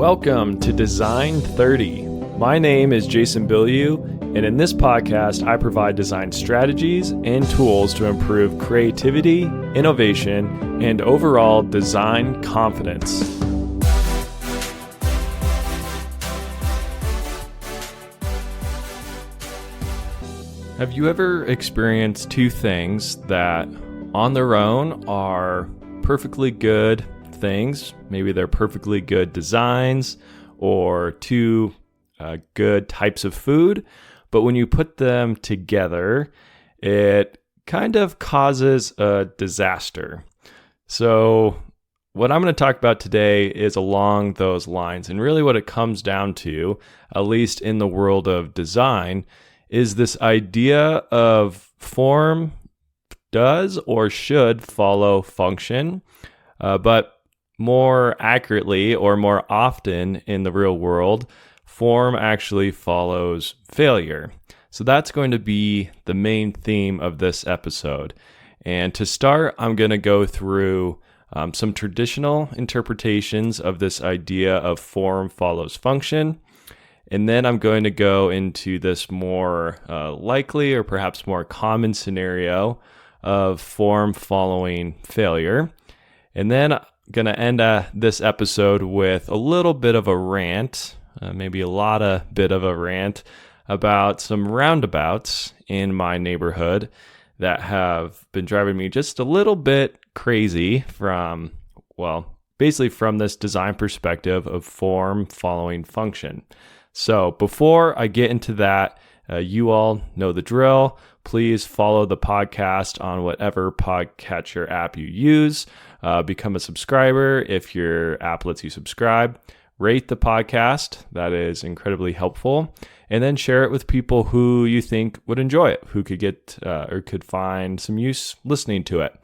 Welcome to Design 30. My name is Jason Bilyeu, and in this podcast, I provide design strategies and tools to improve creativity, innovation, and overall design confidence. Have you ever experienced two things that on their own are perfectly good things? Maybe they're perfectly good designs or two good types of food, but when you put them together, it kind of causes a disaster. So what I'm going to talk about today is along those lines, and really what it comes down to, at least in the world of design, is this idea of form does or should follow function, but more accurately or more often in the real world, form actually follows failure. So that's going to be the main theme of this episode. And to start, I'm going to go through some traditional interpretations of this idea of form follows function. And then I'm going to go into this more likely or perhaps more common scenario of form following failure. And then I'm going to end this episode with a little bit of a rant, maybe a bit of a rant about some roundabouts in my neighborhood that have been driving me just a little bit crazy basically from this design perspective of form following function. So before I get into that, you all know the drill. Please follow the podcast on whatever podcatcher app you use. Become a subscriber if your app lets you subscribe. Rate the podcast. That is incredibly helpful. And then share it with people who you think would enjoy it, who could get or could find some use listening to it.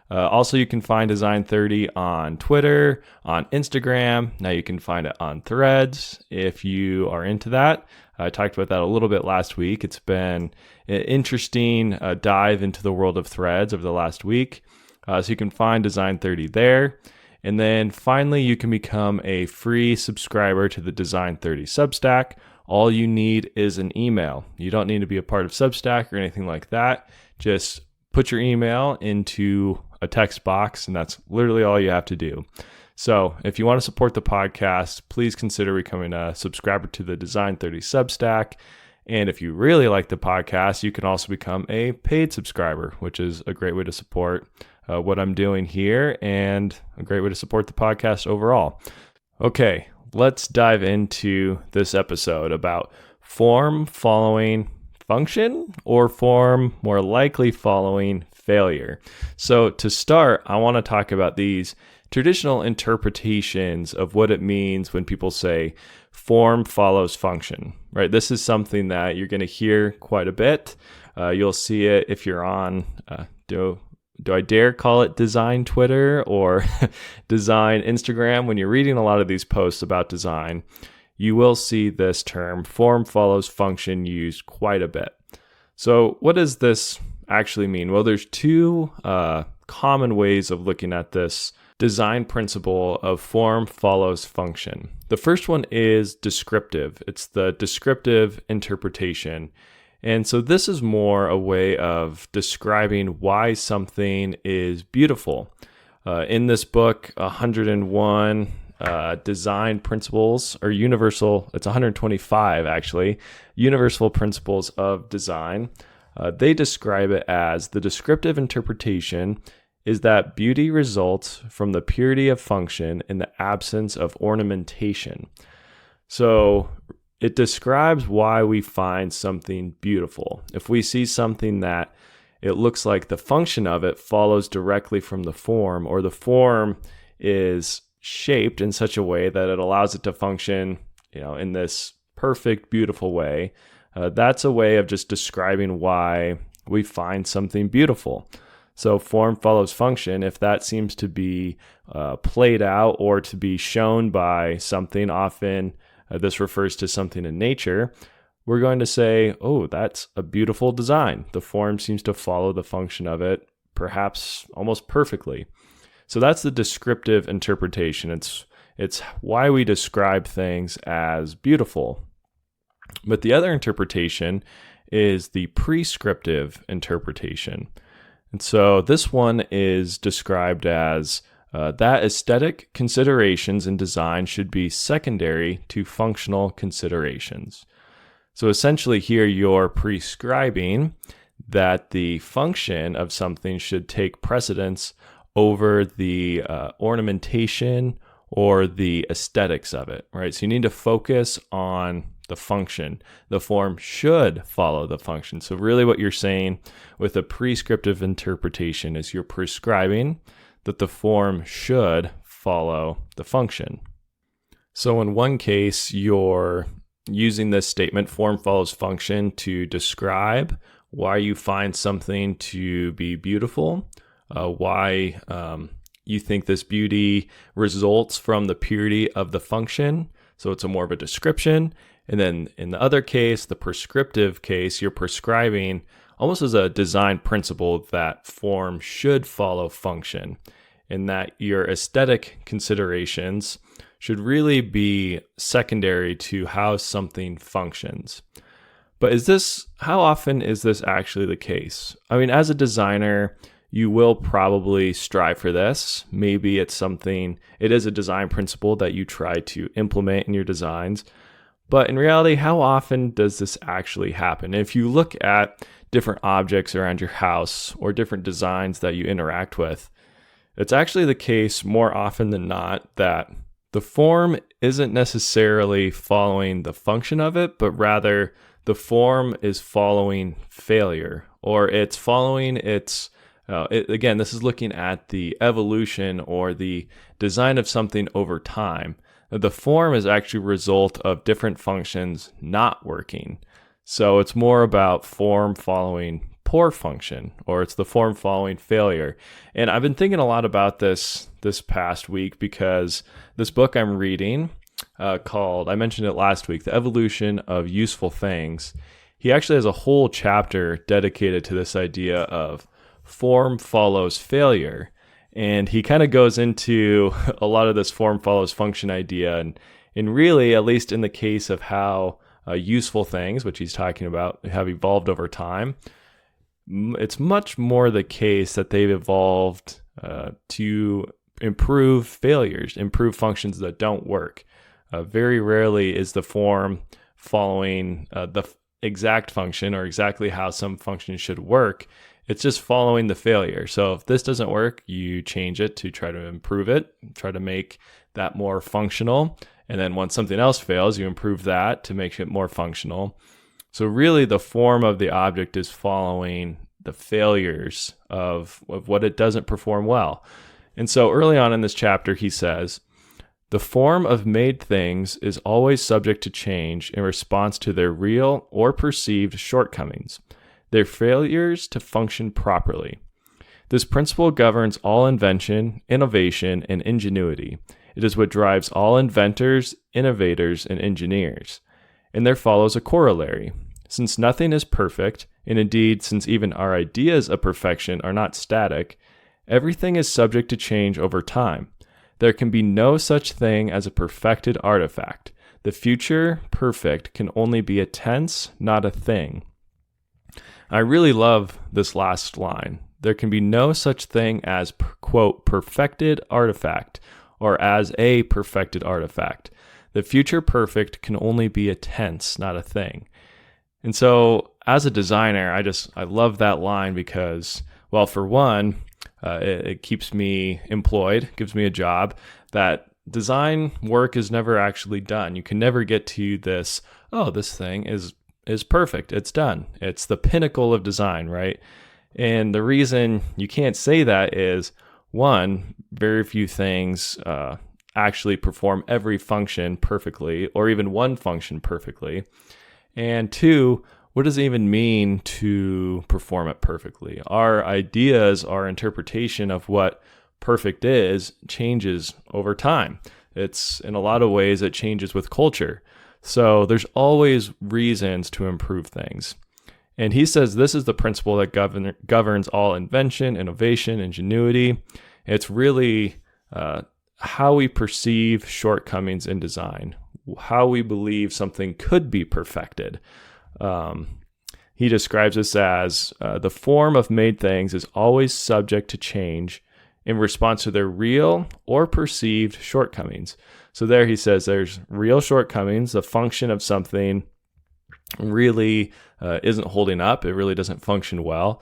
Also, you can find Design 30 on Twitter, on Instagram. Now you can find it on Threads if you are into that. I talked about that a little bit last week. It's been an interesting dive into the world of Threads over the last week. So you can find Design 30 there. And then finally, you can become a free subscriber to the Design 30 Substack. All you need is an email. You don't need to be a part of Substack or anything like that. Just put your email into a text box, and that's literally all you have to do. So if you want to support the podcast, please consider becoming a subscriber to the Design 30 Substack. And if you really like the podcast, you can also become a paid subscriber, which is a great way to support what I'm doing here and a great way to support the podcast overall. Okay, let's dive into this episode about form following function or form more likely following failure. So to start, I want to talk about these traditional interpretations of what it means when people say form follows function, right? This is something that you're going to hear quite a bit. You'll see it if you're on, do I dare call it design Twitter or design Instagram? When you're reading a lot of these posts about design, you will see this term form follows function used quite a bit. So what does this actually mean? Well, there's two common ways of looking at this design principle of form follows function. The first one is descriptive. It's the descriptive interpretation. And so this is more a way of describing why something is beautiful. In this book, 101 design principles, or universal, it's 125 actually, universal principles of design. They describe it as the descriptive interpretation is that beauty results from the purity of function in the absence of ornamentation. So it describes why we find something beautiful. If we see something that it looks like the function of it follows directly from the form, or the form is shaped in such a way that it allows it to function, in this perfect, beautiful way, that's a way of just describing why we find something beautiful. So form follows function. If that seems to be played out or to be shown by something, often this refers to something in nature, we're going to say, oh, that's a beautiful design. The form seems to follow the function of it, perhaps almost perfectly. So that's the descriptive interpretation. It's why we describe things as beautiful. But the other interpretation is the prescriptive interpretation. And so this one is described as that aesthetic considerations in design should be secondary to functional considerations. So essentially here you're prescribing that the function of something should take precedence over the ornamentation or the aesthetics of it, right? So you need to focus on the function. The form should follow the function. So really what you're saying with a prescriptive interpretation is you're prescribing that the form should follow the function. So in one case, you're using this statement, form follows function, to describe why you find something to be beautiful, why you think this beauty results from the purity of the function. So it's more of a description. And then in the other case, the prescriptive case, you're prescribing almost as a design principle that form should follow function, and that your aesthetic considerations should really be secondary to how something functions. But how often is this actually the case? I mean, as a designer, you will probably strive for this. Maybe it is a design principle that you try to implement in your designs. But in reality, how often does this actually happen? If you look at different objects around your house or different designs that you interact with, it's actually the case more often than not that the form isn't necessarily following the function of it, but rather the form is following failure, or it's following again, this is looking at the evolution or the design of something over time. The form is actually a result of different functions not working. So it's more about form following poor function, or it's the form following failure. And I've been thinking a lot about this past week because this book I'm reading called, I mentioned it last week, The Evolution of Useful Things. He actually has a whole chapter dedicated to this idea of form follows failure. And he kind of goes into a lot of this form follows function idea. And really, at least in the case of how useful things, which he's talking about, have evolved over time, it's much more the case that they've evolved to improve failures, improve functions that don't work. Very rarely is the form following the exact function or exactly how some function should work. It's just following the failure. So if this doesn't work, you change it to try to improve it, try to make that more functional. And then once something else fails, you improve that to make it more functional. So really the form of the object is following the failures of what it doesn't perform well. And so early on in this chapter, he says, the form of made things is always subject to change in response to their real or perceived shortcomings, their failures to function properly. This principle governs all invention, innovation, and ingenuity. It is what drives all inventors, innovators, and engineers. And there follows a corollary. Since nothing is perfect, and indeed, since even our ideas of perfection are not static, everything is subject to change over time. There can be no such thing as a perfected artifact. The future perfect can only be a tense, not a thing. I really love this last line. There can be no such thing as, quote, perfected artifact, or as a perfected artifact. The future perfect can only be a tense, not a thing. And so as a designer, I love that line because, well, for one, it keeps me employed, gives me a job. That design work is never actually done. You can never get to this, this thing is perfect. It's done. It's the pinnacle of design, right? And the reason you can't say that is, one, very few things actually perform every function perfectly, or even one function perfectly. And two, what does it even mean to perform it perfectly? Our ideas, our interpretation of what perfect is changes over time. It's, in a lot of ways, it changes with culture. So there's always reasons to improve things. And he says this is the principle that governs all invention, innovation, ingenuity. It's really how we perceive shortcomings in design, how we believe something could be perfected. He describes this as the form of made things is always subject to change in response to their real or perceived shortcomings. So there he says there's real shortcomings. The function of something really isn't holding up. It really doesn't function well.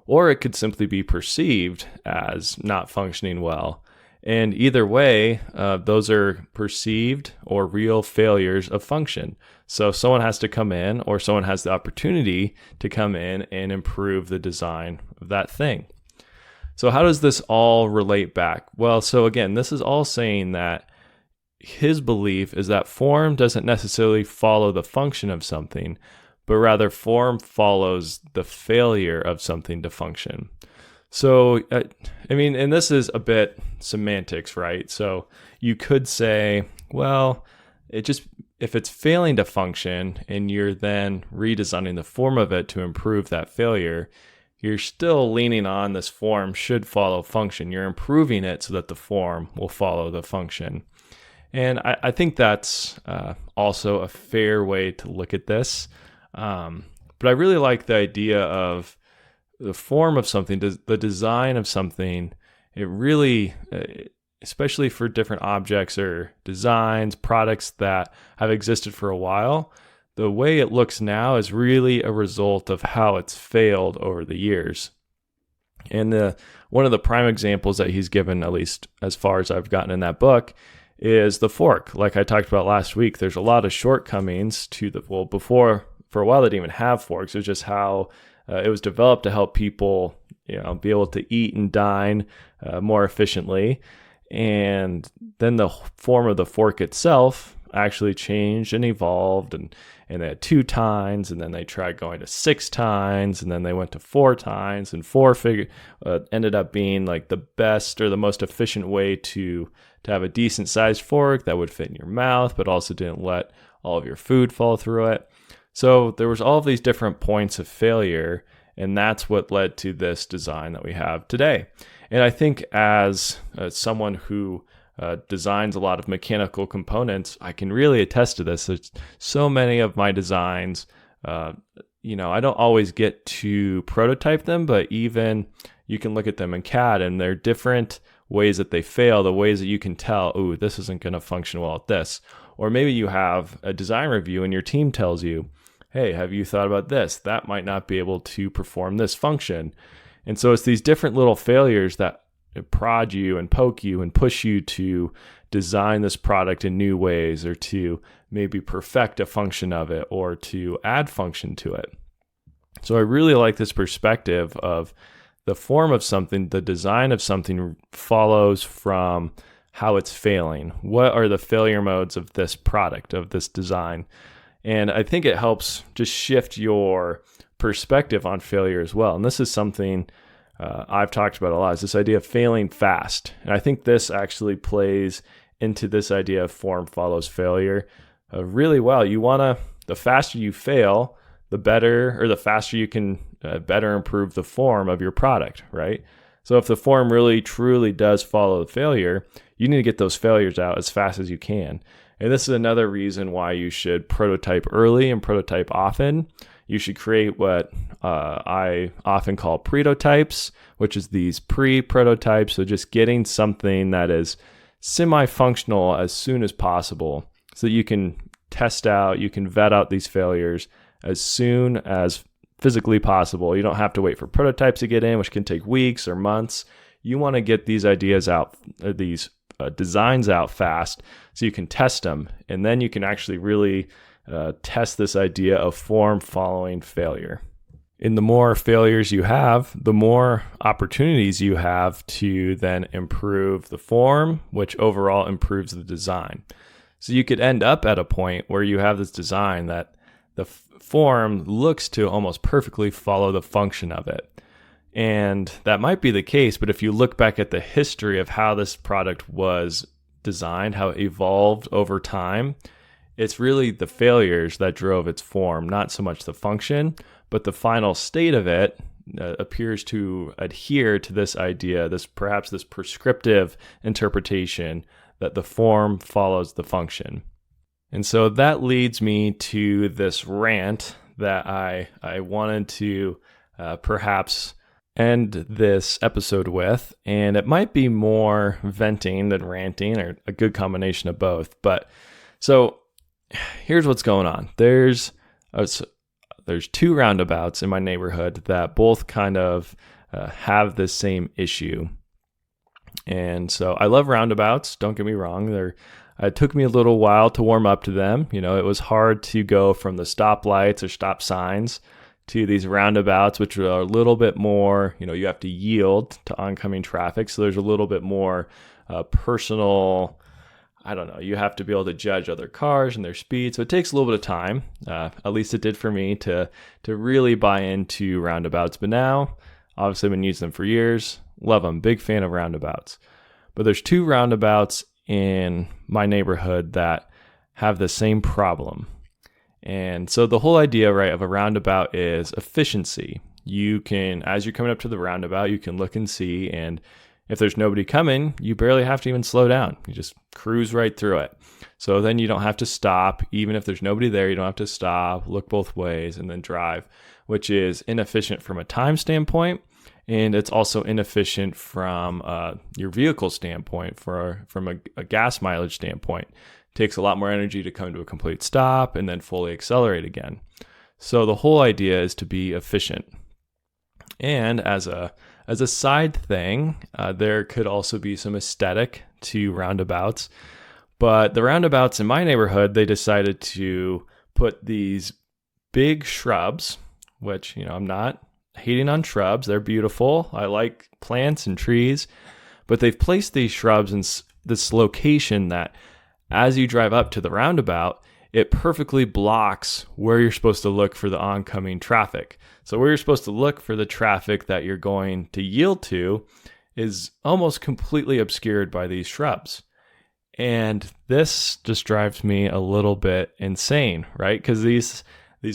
Or it could simply be perceived as not functioning well. And either way, those are perceived or real failures of function. So someone has to come in, or someone has the opportunity to come in and improve the design of that thing. So how does this all relate back? Well, so again, this is all saying that his belief is that form doesn't necessarily follow the function of something, but rather form follows the failure of something to function. So, and this is a bit semantics, right? So you could say, well, if it's failing to function and you're then redesigning the form of it to improve that failure, you're still leaning on this form should follow function. You're improving it so that the form will follow the function. And I think that's also a fair way to look at this. But I really like the idea of the form of something, the design of something. It really, especially for different objects or designs, products that have existed for a while, the way it looks now is really a result of how it's failed over the years. And one of the prime examples that he's given, at least as far as I've gotten in that book, is the fork. Like I talked about last week, there's a lot of shortcomings to before, for a while they didn't even have forks. It was just how it was developed to help people, be able to eat and dine more efficiently. And then the form of the fork itself actually changed and evolved, and they had 2 tines, and then they tried going to 6 tines, and then they went to 4 tines, and 4 ended up being like the best or the most efficient way to have a decent sized fork that would fit in your mouth, but also didn't let all of your food fall through it. So there was all of these different points of failure, and that's what led to this design that we have today. And I think as someone who designs a lot of mechanical components, I can really attest to this. There's so many of my designs, I don't always get to prototype them, but even you can look at them in CAD and they're different ways that they fail, the ways that you can tell, ooh, this isn't going to function well at this. Or maybe you have a design review and your team tells you, hey, have you thought about this? That might not be able to perform this function. And so it's these different little failures that prod you and poke you and push you to design this product in new ways, or to maybe perfect a function of it, or to add function to it. So I really like this perspective of the form of something, the design of something follows from how it's failing. What are the failure modes of this product, of this design? And I think it helps just shift your perspective on failure as well. And this is something I've talked about a lot, is this idea of failing fast. And I think this actually plays into this idea of form follows failure really well. The faster you fail, the better, or the faster you can better improve the form of your product, right? So if the form really truly does follow the failure, you need to get those failures out as fast as you can. And this is another reason why you should prototype early and prototype often. You should create what I often call prototypes, which is these pre-prototypes. So just getting something that is semi-functional as soon as possible so that you can test out, you can vet out these failures as soon as physically possible. You don't have to wait for prototypes to get in, which can take weeks or months. You want to get these ideas out, these designs out fast so you can test them. And then you can actually really test this idea of form following failure. And the more failures you have, the more opportunities you have to then improve the form, which overall improves the design. So you could end up at a point where you have this design that the form looks to almost perfectly follow the function of it. And that might be the case, but if you look back at the history of how this product was designed, how it evolved over time, it's really the failures that drove its form, not so much the function, but the final state of it appears to adhere to this idea, perhaps this prescriptive interpretation that the form follows the function. And so that leads me to this rant that I wanted to perhaps end this episode with. And it might be more venting than ranting, or a good combination of both. But so here's what's going on. There's two roundabouts in my neighborhood that both kind of have this same issue. And so I love roundabouts, don't get me wrong. It took me a little while to warm up to them. It was hard to go from the stoplights or stop signs to these roundabouts, which are a little bit more, you have to yield to oncoming traffic. So there's a little bit more personal, I don't know, you have to be able to judge other cars and their speed. So it takes a little bit of time, at least it did for me, to really buy into roundabouts. But now, obviously I've been using them for years. Love them, big fan of roundabouts. But there's two roundabouts in my neighborhood that have the same problem. And so the whole idea, right, of a roundabout is efficiency. You can, as you're coming up to the roundabout, you can look and see, and if there's nobody coming, you barely have to even slow down. You just cruise right through it. So then you don't have to stop. Even if there's nobody there, you don't have to stop, look both ways, and then drive, which is inefficient from a time standpoint. And it's also inefficient from your vehicle standpoint, from a gas mileage standpoint. It takes a lot more energy to come to a complete stop and then fully accelerate again. So the whole idea is to be efficient. And as a side thing, there could also be some aesthetic to roundabouts. But the roundabouts in my neighborhood, they decided to put these big shrubs, which, I'm not hating on shrubs. They're beautiful. I like plants and trees, but they've placed these shrubs in this location that as you drive up to the roundabout, it perfectly blocks where you're supposed to look for the oncoming traffic. So where you're supposed to look for the traffic that you're going to yield to is almost completely obscured by these shrubs. And this just drives me a little bit insane, right? Because these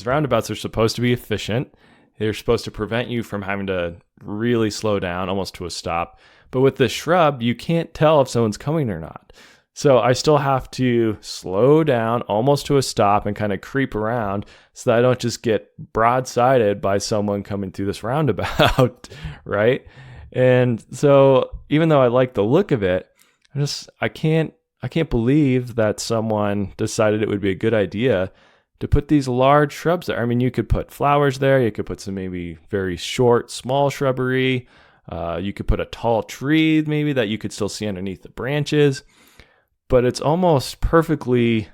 roundabouts are supposed to be efficient. They're supposed to prevent you from having to really slow down almost to a stop. But with this shrub, you can't tell if someone's coming or not. So I still have to slow down almost to a stop and kind of creep around so that I don't just get broadsided by someone coming through this roundabout, right? And so even though I like the look of it, I can't believe that someone decided it would be a good idea to put these large shrubs there. I mean, you could put flowers there. You could put some maybe very short, small shrubbery. You could put a tall tree maybe that you could still see underneath the branches. But it's almost perfectly,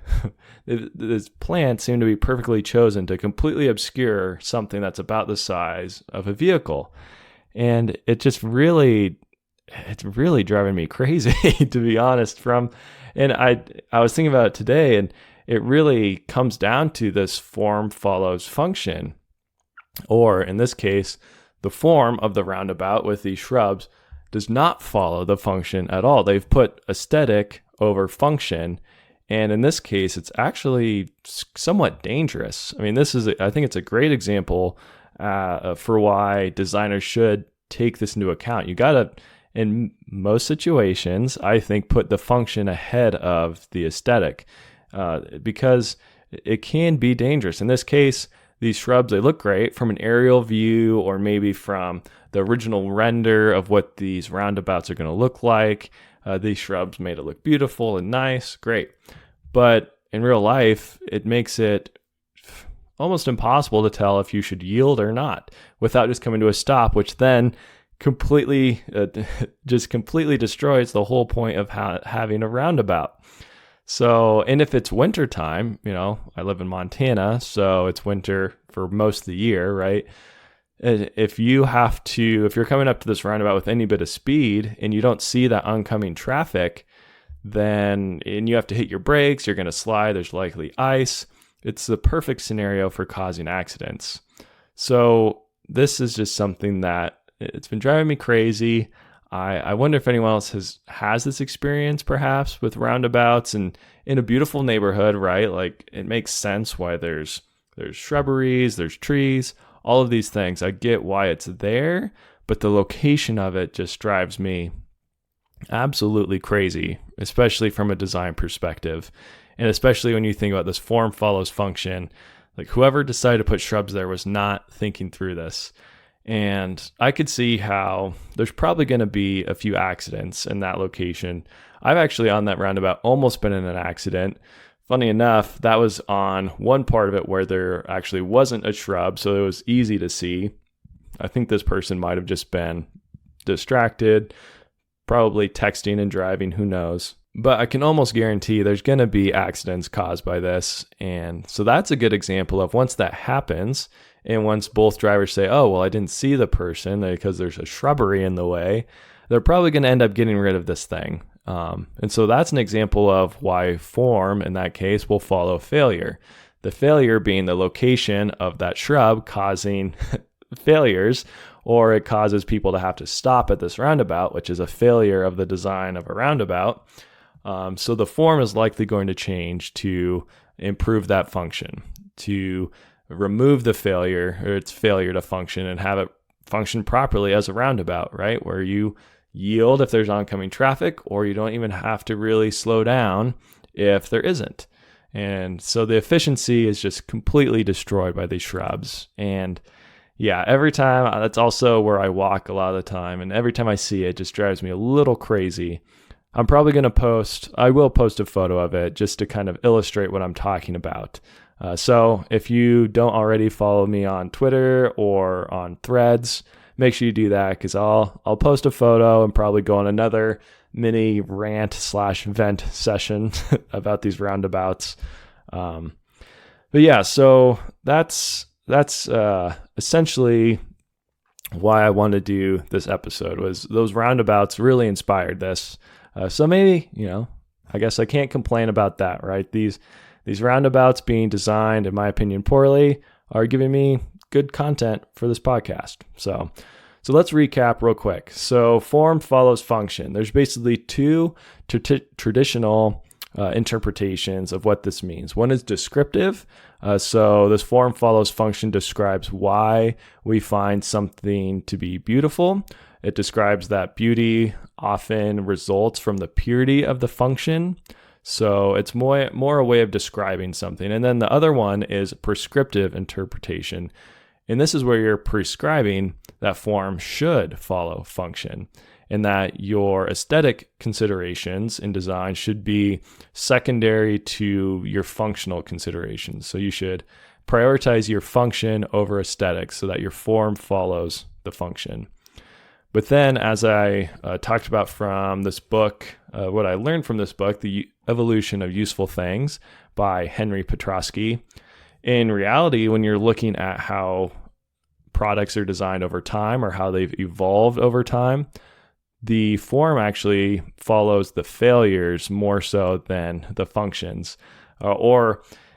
these plants seem to be perfectly chosen to completely obscure something that's about the size of a vehicle. And it's really driving me crazy, to be honest. And I was thinking about it today, and it really comes down to this form follows function, or in this case, the form of the roundabout with these shrubs does not follow the function at all. They've put aesthetic over function, and in this case, it's actually somewhat dangerous. I mean, I think it's a great example for why designers should take this into account. You gotta, in most situations, I think, put the function ahead of the aesthetic. Because it can be dangerous. In this case, these shrubs, they look great from an aerial view or maybe from the original render of what these roundabouts are going to look like. These shrubs made it look beautiful and nice, great. But in real life, it makes it almost impossible to tell if you should yield or not without just coming to a stop, which then completely destroys the whole point of having a roundabout. So, and if it's winter time, I live in Montana, so it's winter for most of the year, right? If you're coming up to this roundabout with any bit of speed and you don't see that oncoming traffic, and you have to hit your brakes, you're going to slide, there's likely ice. It's the perfect scenario for causing accidents. So this is just something that it's been driving me crazy. I wonder if anyone else has this experience perhaps with roundabouts and in a beautiful neighborhood, right? Like it makes sense why there's shrubberies, there's trees, all of these things. I get why it's there, but the location of it just drives me absolutely crazy, especially from a design perspective. And especially when you think about this form follows function, like whoever decided to put shrubs there was not thinking through this. And I could see how there's probably going to be a few accidents in that location. I've actually on that roundabout almost been in an accident. Funny enough, that was on one part of it where there actually wasn't a shrub, so it was easy to see. I think this person might have just been distracted, probably texting and driving, who knows. But I can almost guarantee there's going to be accidents caused by this. And so that's a good example of once that happens, and once both drivers say, oh, well, I didn't see the person because there's a shrubbery in the way, they're probably going to end up getting rid of this thing. And so that's an example of why form, in that case, will follow failure. The failure being the location of that shrub causing failures, or it causes people to have to stop at this roundabout, which is a failure of the design of a roundabout. So the form is likely going to change to improve that function, to remove the failure or its failure to function and have it function properly as a roundabout, right? Where you yield if there's oncoming traffic, or you don't even have to really slow down if there isn't. And so the efficiency is just completely destroyed by these shrubs. And yeah, every time, that's also where I walk a lot of the time. And every time I see it, it just drives me a little crazy. I'm probably going to I will post a photo of it just to kind of illustrate what I'm talking about. So if you don't already follow me on Twitter or on Threads, make sure you do that, because I'll post a photo and probably go on another mini rant/vent session about these roundabouts. But yeah, so that's essentially why I wanted to do this episode. Was those roundabouts really inspired this. So maybe, I guess I can't complain about that, right? These roundabouts being designed, in my opinion, poorly are giving me good content for this podcast. So let's recap real quick. So form follows function. There's basically two traditional interpretations of what this means. One is descriptive. So this form follows function describes why we find something to be beautiful. It describes that beauty often results from the purity of the function. So it's more a way of describing something. And then the other one is prescriptive interpretation. And this is where you're prescribing that form should follow function, and that your aesthetic considerations in design should be secondary to your functional considerations. So you should prioritize your function over aesthetics so that your form follows the function. But then, as I talked about from this book, what I learned from this book, The Evolution of Useful Things by Henry Petrosky, in reality, when you're looking at how products are designed over time or how they've evolved over time, the form actually follows the failures more so than the functions.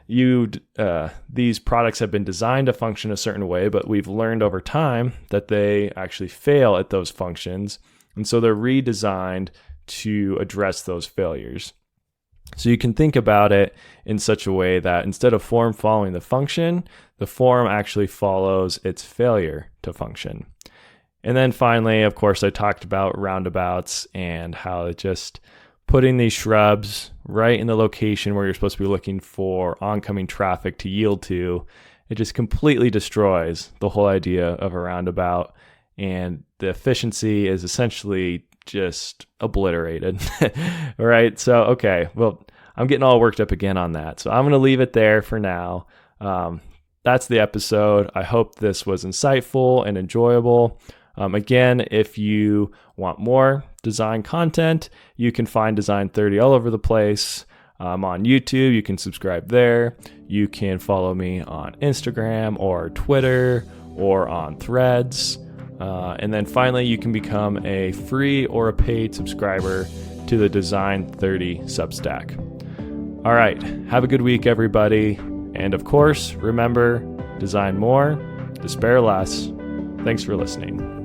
These products have been designed to function a certain way, but we've learned over time that they actually fail at those functions. And so they're redesigned to address those failures. So you can think about it in such a way that instead of form following the function, the form actually follows its failure to function. And then finally, of course, I talked about roundabouts and how it just putting these shrubs right in the location where you're supposed to be looking for oncoming traffic to yield to, it just completely destroys the whole idea of a roundabout, and the efficiency is essentially just obliterated. All right. So, okay. Well, I'm getting all worked up again on that. So I'm going to leave it there for now. That's the episode. I hope this was insightful and enjoyable. Again, if you want more design content, you can find Design 30 all over the place. On YouTube, you can subscribe there. You can follow me on Instagram or Twitter or on Threads. And then finally, you can become a free or a paid subscriber to the Design 30 Substack. All right. Have a good week, everybody. And of course, remember, design more, despair less. Thanks for listening.